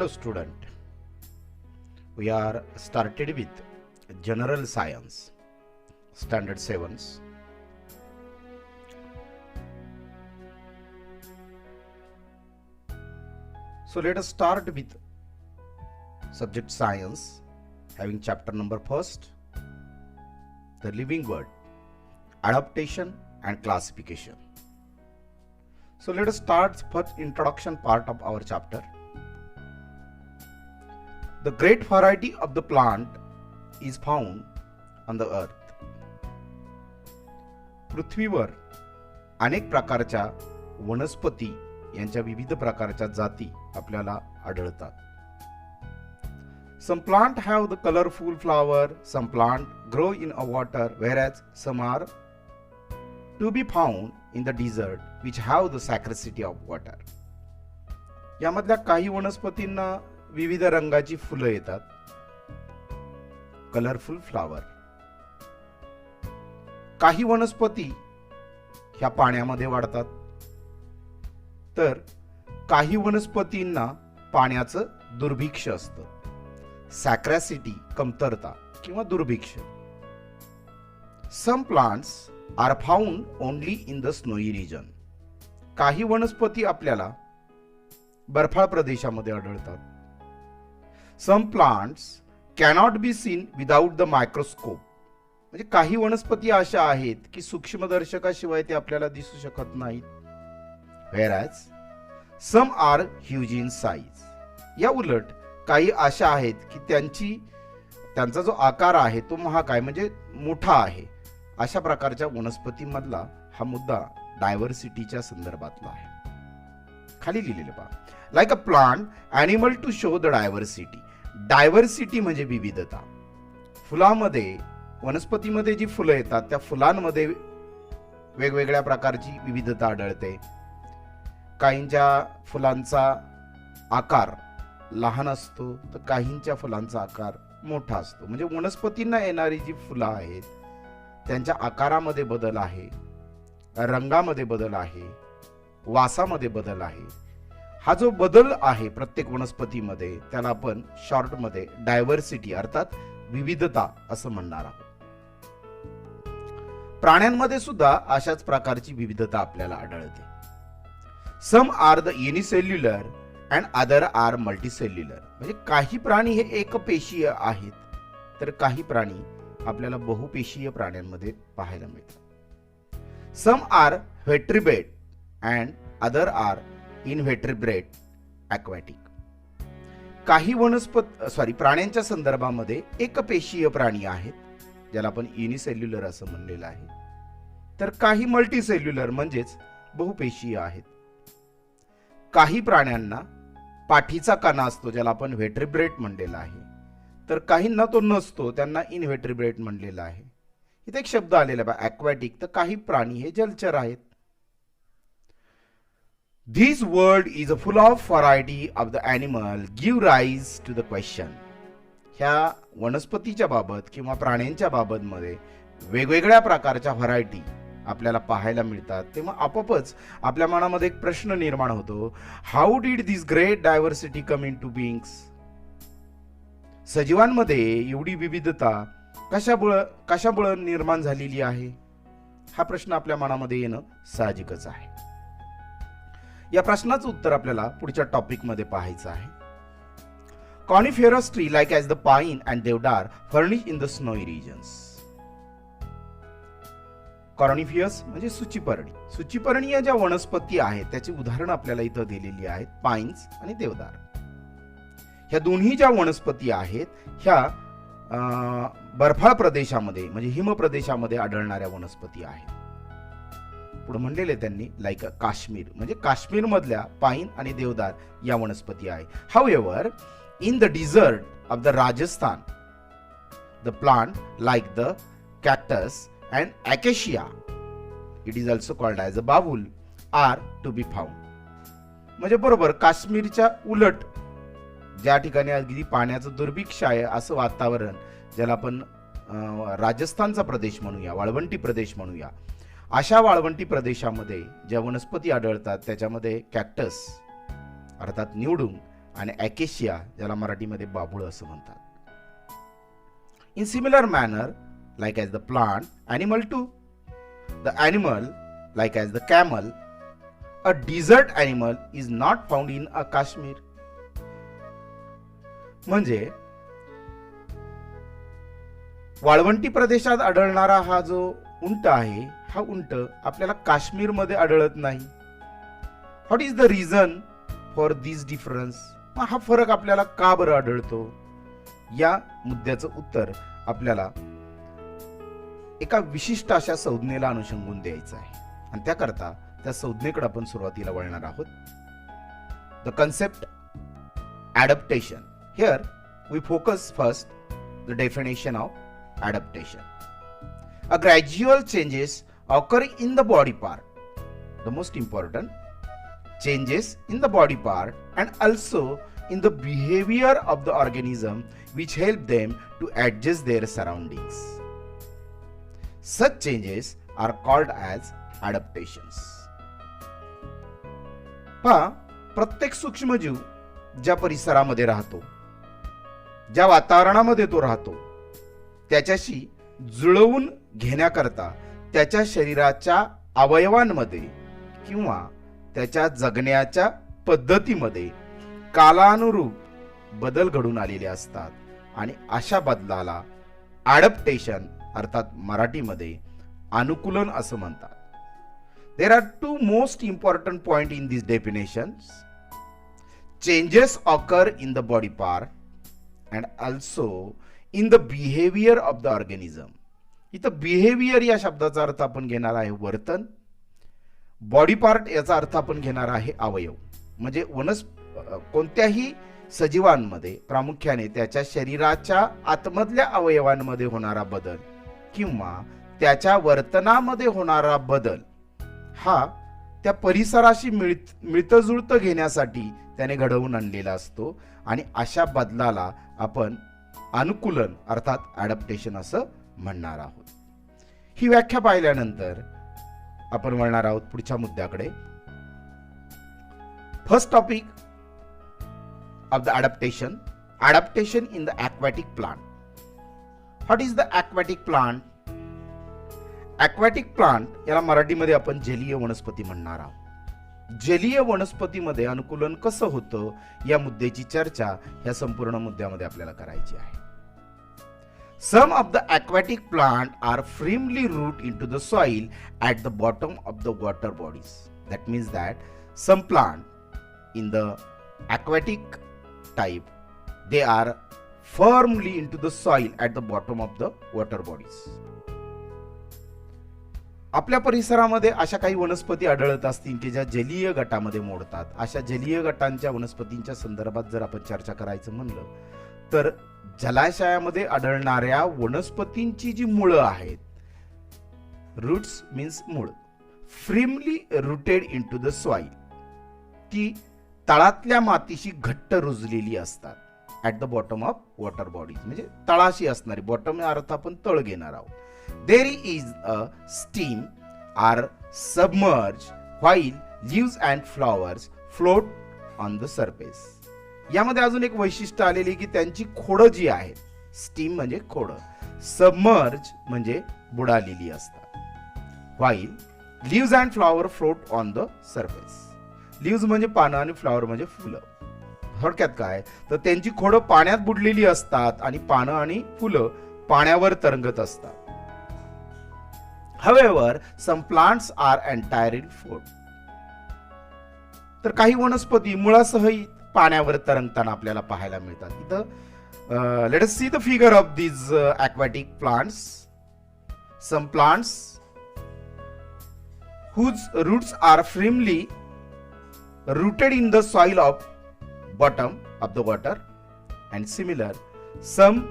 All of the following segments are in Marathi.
Hello student, we are started with General Science, Standard 7's. So let us start with subject Science, having chapter number first, the living world, adaptation and classification. So let us start first introduction part of our chapter. The great variety of the plant is found on the earth. पृथ्वीवर अनेक प्रकारच्या वनस्पती यांच्या विविध प्रकारच्या जाती आपल्याला आढळतात. Some plant have the colorful flower, some plant grow in a water, whereas some are to be found in the desert which have the scarcity of water. यामधल्या काही वनस्पतींना विविध रंगाची फुलं येतात, कलरफुल फ्लावर. काही वनस्पती ह्या पाण्यामध्ये वाढतात, तर काही वनस्पतींना पाण्याचं दुर्भिक्ष असतं, सॅक्रॅसिटी कमतरता किंवा दुर्भिक्ष. Some plants are found only in the snowy region. काही वनस्पती आपल्याला बर्फाळ प्रदेशामध्ये आढळतात. Some plants cannot be seen without the microscope. म्हणजे काही वनस्पती अशा आहेत की सूक्ष्मदर्शकाशिवाय ते आपल्याला दिसू शकत नाहीत. Whereas some are huge in size. या उलट काही अशा आहेत की त्यांचा जो आकार आहे तो महाकाय म्हणजे मोठा आहे. अशा प्रकारच्या वनस्पतीमधला हा मुद्दा डायव्हर्सिटीच्या संदर्भातला आहे. खाली लिहिलेलं पहा, like a plant animal to show the diversity. Diversity म्हणजे विविधता. फुलामध्ये वनस्पतीमध्ये जी फुलं येतात त्या फुलांमध्ये वेगवेगळ्या प्रकारची विविधता आढळते. काहींच्या फुलांचा आकार लहान असतो तर काहींच्या फुलांचा आकार मोठा असतो. म्हणजे वनस्पतींना येणारी जी फुलं आहेत त्यांच्या आकारामध्ये बदल आहे, रंगामध्ये बदल आहे, वासामध्ये बदल आहे. हा जो बदल आहे प्रत्येक वनस्पतीमध्ये त्याला आपण शॉर्टमध्ये डायव्हर्सिटी अर्थात विविधता असं म्हणणार आहोत. प्राण्यांमध्ये सुद्धा अशाच प्रकारची विविधता आपल्याला आढळते. Some are the unicellular and other are multicellular. म्हणजे काही प्राणी हे एकपेशीय आहेत तर काही प्राणी आपल्याला बहुपेशीय प्राण्यांमध्ये पाहायला मिळतात. Some are vertebrate and other are invertebrate aquatic. काही प्राण्यांच्या संदर्भामध्ये एकपेशीय प्राणी आहेत ज्याला आपण युनिसेल्युलर असं म्हणलेलं आहे, तर काही मल्टीसेल्युलर म्हणजेच बहुपेशीय आहेत. काही प्राण्यांना पाठीचा कणा असतो ज्याला आपण व्हेट्रिब्रेट म्हणलेला आहे, तर काहींना तो नसतो त्यांना इनव्हेट्रिब्रेट म्हणलेला आहे. इथे एक शब्द आलेला आहे ॲक्वॅटिक. तर काही प्राणी हे जलचर आहेत. This world is full of variety of the animal give rise to the question. ह्या वनस्पतीच्या बाबत किंवा प्राण्यांच्या बाबत मध्ये वेगवेगळ्या प्रकारच्या व्हरायटी आपल्याला पाहायला मिळतात. तेव्हा आपोआपच आपल्या मनामध्ये एक प्रश्न निर्माण होतो, how did this great diversity come into beings. सजीवांमध्ये एवढी विविधता कशामुळे निर्माण झालेली आहे. हा प्रश्न आपल्या मनामध्ये येणं साहजिकच आहे. या प्रश्नाचं उत्तर आपल्याला पुढच्या टॉपिक मध्ये पाहायचं आहे. Coniferous tree like as the pine and deodar furnish in the snowy regions. Coniferous म्हणजे सूचीपर्णी. सूचीपर्णीय ज्या वनस्पती आहेत त्याची उदाहरणं आपल्याला इथं दिलेली आहेत, पाईन्स आणि देवदार. ह्या दोन्ही ज्या वनस्पती आहेत ह्या बर्फाळ प्रदेशामध्ये म्हणजे हिम प्रदेशामध्ये आढळणाऱ्या वनस्पती आहेत. पुढे म्हणलेले त्यांनी लाईक काश्मीर म्हणजे काश्मीर मधल्या पाईन आणि देवदार या वनस्पती आहे. However in the desert of the Rajasthan the plant like the cactus and acacia it is also called as a babul are to be found. म्हणजे बरोबर काश्मीरच्या उलट ज्या ठिकाणी अगदी पाण्याचं दुर्भिक्ष आहे असं वातावरण ज्याला आपण राजस्थानचा प्रदेश म्हणूया, वाळवंटी प्रदेश म्हणूया, अशा वाळवंटी प्रदेशामध्ये ज्या वनस्पती आढळतात त्याच्यामध्ये कॅक्टस अर्थात निवडुंग आणि ॲकेशिया, ज्याला मराठीमध्ये बाभूळ असं म्हणतात. In similar manner, like as the plant, animal too. The animal, like as the camel, a desert animal is not found in a Kashmir. म्हणजे वाळवंटी प्रदेशात आढळणारा हा जो उंट आहे, हा उंट आपल्याला काश्मीरमध्ये आढळत नाही. What is the reason for this difference? हा फरक आपल्याला का बरं आढळतो? या मुद्द्याचं उत्तर आपल्याला एका विशिष्ट अशा संज्ञेला अनुषंगून द्यायचं आहे, आणि त्याकरता त्या संज्ञेकडे आपण सुरुवातीला वळणार आहोत. The concept adaptation. Here we focus first the definition of adaptation. A gradual changes occurring in the body part, the most important changes in the body part and also in the behavior of the organism which help them to adjust their surroundings. Such changes are called as adaptations. पहा, प्रत्येक सूक्ष्मजीव ज्या परिसरामध्ये राहतो, ज्या वातावरणामध्ये तो राहतो, त्याच्याशी जुळवून घेण्याकरता त्याच्या शरीराच्या अवयवांमध्ये किंवा त्याच्या जगण्याच्या पद्धतीमध्ये कालानुरूप बदल घडून आलेले असतात, आणि अशा बदलाला ॲडॅप्टेशन अर्थात मराठीमध्ये अनुकूलन असं म्हणतात. There are two most important point in this definitions. Changes occur in the body part and also in the behaviour of the organism. इथं बिहेवियर या शब्दाचा अर्थ आपण घेणार आहे वर्तन. बॉडी पार्ट याचा अर्थ आपण घेणार आहे अवयव. म्हणजे कोणत्याही सजीवांमध्ये प्रामुख्याने त्याच्या शरीराच्या आतमधल्या अवयवांमध्ये होणारा बदल किंवा त्याच्या वर्तनामध्ये होणारा बदल हा त्या परिसराशी मिळतजुळत घेण्यासाठी त्याने घडवून आणलेला असतो, आणि अशा बदलाला आपण अनुकूलन अर्थात ॲडॅप्टेशन असं म्हणणार आहोत. ही व्याख्या पाहिल्यानंतर आपण वळणार आहोत पुढच्या मुद्द्याकडे. First topic of the adaptation, adaptation in the aquatic plant. What is the aquatic plant? Aquatic plant याला मराठीमध्ये आपण जलीय वनस्पती म्हणणार आहोत. जलीय वनस्पतीमध्ये अनुकूलन कसं होतं या मुद्द्याची चर्चा या संपूर्ण मुद्द्यामध्ये आपल्याला करायची आहे. Some of the aquatic plants are firmly rooted into the soil at the bottom of the water bodies. That means that some plant in the aquatic type, they are firmly into the soil at the bottom of the water bodies. आपल्या परिसरामध्ये अशा काही वनस्पती आढळत असतील की ज्या जलीय गटामध्ये मोडतात. अशा जलीय गटांच्या वनस्पतींच्या संदर्भात जर आपण चर्चा करायचं म्हणलं तर जलाशयामध्ये आढळणाऱ्या वनस्पतींची जी मुळं आहेत, रूट्स मीन्स मूळ, firmly rooted into the soil, ती तळातल्या मातीशी घट्ट रुजलेली असतात. At the bottom of water bodies म्हणजे तळाशी असणारी, बॉटम अर्थ आपण तळ घेणार आहोत. There is a stem are submerge while leaves and flowers float on the surface. यामध्ये अजून एक वैशिष्ट्य आलेली की त्यांची खोडं जी आहेत, स्टीम म्हणजे खोडं, सबमर्ज म्हणजे बुडालेली असतात. While leaves and flower float on the surface. Leaves म्हणजे पानं आणि फ्लॉवर म्हणजे फुलं. थोडक्यात काय तर त्यांची खोडं पाण्यात बुडलेली असतात आणि पानं आणि फुलं पाण्यावर तरंगत असतात. However, some plants are entirely float. तर काही वनस्पती मुळासह पाण्यावर तरंगताना आपल्याला पाहायला मिळतात. इथं let us see the figure of these aquatic plants. Some plants whose roots are firmly rooted in the soil of bottom of the water, and similar some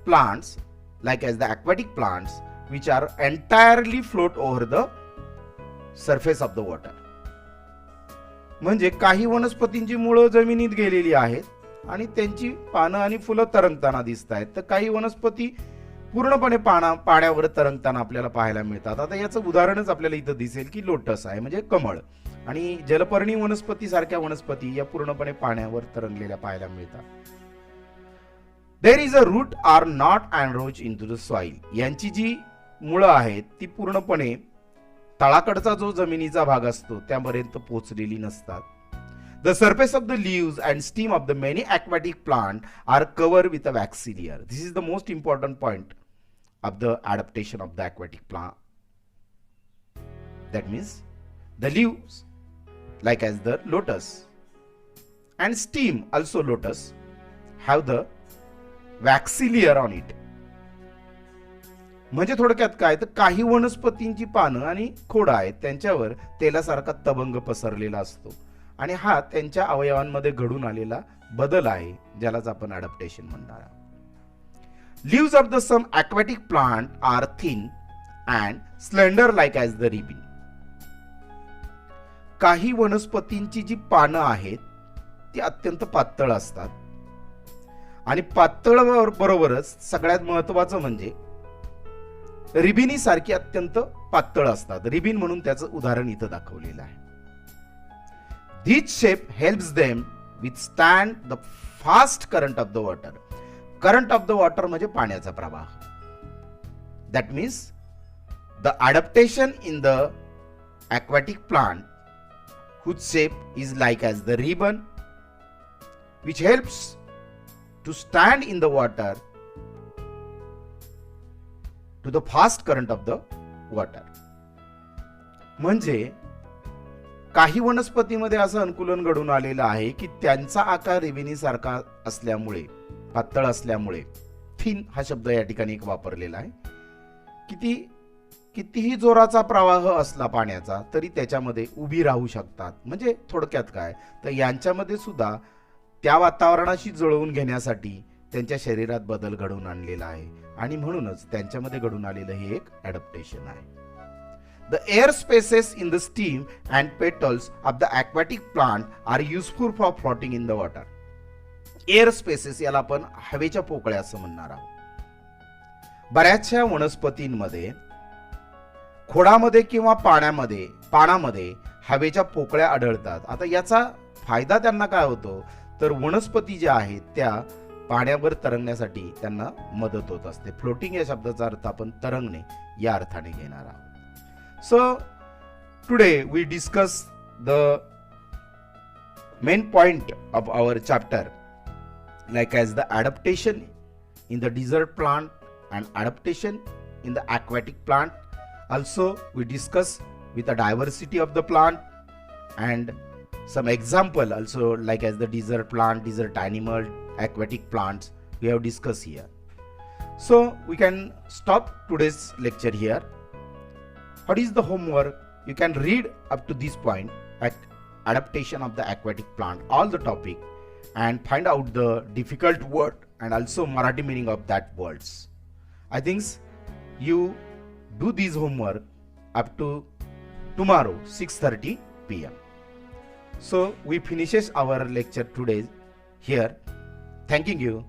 plants like as the aquatic plants which are entirely float over the surface of the water. म्हणजे काही वनस्पतींची मुळं जमिनीत गेलेली आहेत आणि त्यांची पानं आणि फुलं तरंगताना दिसत आहेत, तर काही वनस्पती पूर्णपणे पाण्यावर तरंगताना आपल्याला पाहायला मिळतात. आता याचं उदाहरणच आपल्याला इथं दिसेल की लोटस आहे म्हणजे कमळ, आणि जलपर्णी वनस्पती सारख्या वनस्पती या पूर्णपणे पाण्यावर तरंगलेल्या पाहायला मिळतात. There is a root are not enrich into the soil. यांची जी मुळं आहेत ती पूर्णपणे तळाकडचा जो जमिनीचा भाग असतो त्यापर्यंत पोहोचलेली नसतात. The surface of the leaves and stem of the many aquatic plant are covered with a wax layer. This is the most important point of the adaptation of the aquatic plant. That means the leaves, like as the lotus, and stem also lotus, have the waxy layer on it. म्हणजे थोडक्यात काय तर काही वनस्पतींची पानं आणि खोड आहेत त्यांच्यावर तेलासारखा तबंग पसरलेला असतो, आणि हा त्यांच्या अवयवांमध्ये घडून आलेला बदल आहे, ज्यालाच आपण अडॅप्टेशन म्हणणार आहोत. Leaves of the some aquatic plant are thin and slender like as the ribbon. काही वनस्पतींची जी पानं आहेत ती अत्यंत पातळ असतात, आणि पातळ बरोबरच सगळ्यात महत्वाचं म्हणजे रिबिनी सारखी अत्यंत पातळ असतात. रिबिन म्हणून त्याचं उदाहरण इथं दाखवलेलं आहे. This shape helps them withstand the fast current of the water. Current of the water म्हणजे पाण्याचा प्रवाह. That means the adaptation in the aquatic plant whose shape is like as the ribbon, which helps to stand in the water to the fast current of the water. म्हणजे काही वनस्पतीमध्ये असं अनुकूलन घडून आलेलं आहे की त्यांचा आकार रिबिनी सारखा असल्यामुळे, पातळ असल्यामुळे, थिन हा शब्द या ठिकाणी एक वापरलेला आहे, कितीही जोराचा प्रवाह असला पाण्याचा तरी त्याच्यामध्ये उभी राहू शकतात. म्हणजे थोडक्यात काय तर यांच्यामध्ये सुद्धा त्या वातावरणाशी जुळवून घेण्यासाठी त्यांच्या शरीरात बदल घडवून आणलेला आहे, आणि म्हणूनच त्यांच्यामध्ये घडून आलेलं हे एक अडॅप्टेशन आहे. The air spaces in the stem and petals of the aquatic plant are useful for floating in the water. Air spaces याला आपण हवेच्या पोकळ्या असं म्हणणार आहोत. बऱ्याचशा वनस्पतींमध्ये खोडामध्ये किंवा पानामध्ये हवेच्या पोकळ्या आढळतात. आता याचा फायदा त्यांना काय होतो तर वनस्पती ज्या आहेत त्या पाण्यावर तरंगण्यासाठी त्यांना मदत होत असते. फ्लोटिंग या शब्दाचा अर्थ आपण तरंगणे या अर्थाने घेणार आहोत. So today we discuss the main point of our chapter, like as the adaptation in the desert plant and adaptation in the aquatic plant. Also we discuss with the diversity of the plant and some example also, like as the desert plant, desert animal, aquatic plants we have discussed here. So we can stop today's lecture here. What is the homework? You can read up to this point at adaptation of the aquatic plant, all the topic, and find out the difficult word and also Marathi meaning of that words. I think you do this homework up to tomorrow 6:30 p.m. So we finishes our lecture today here. Thanking you.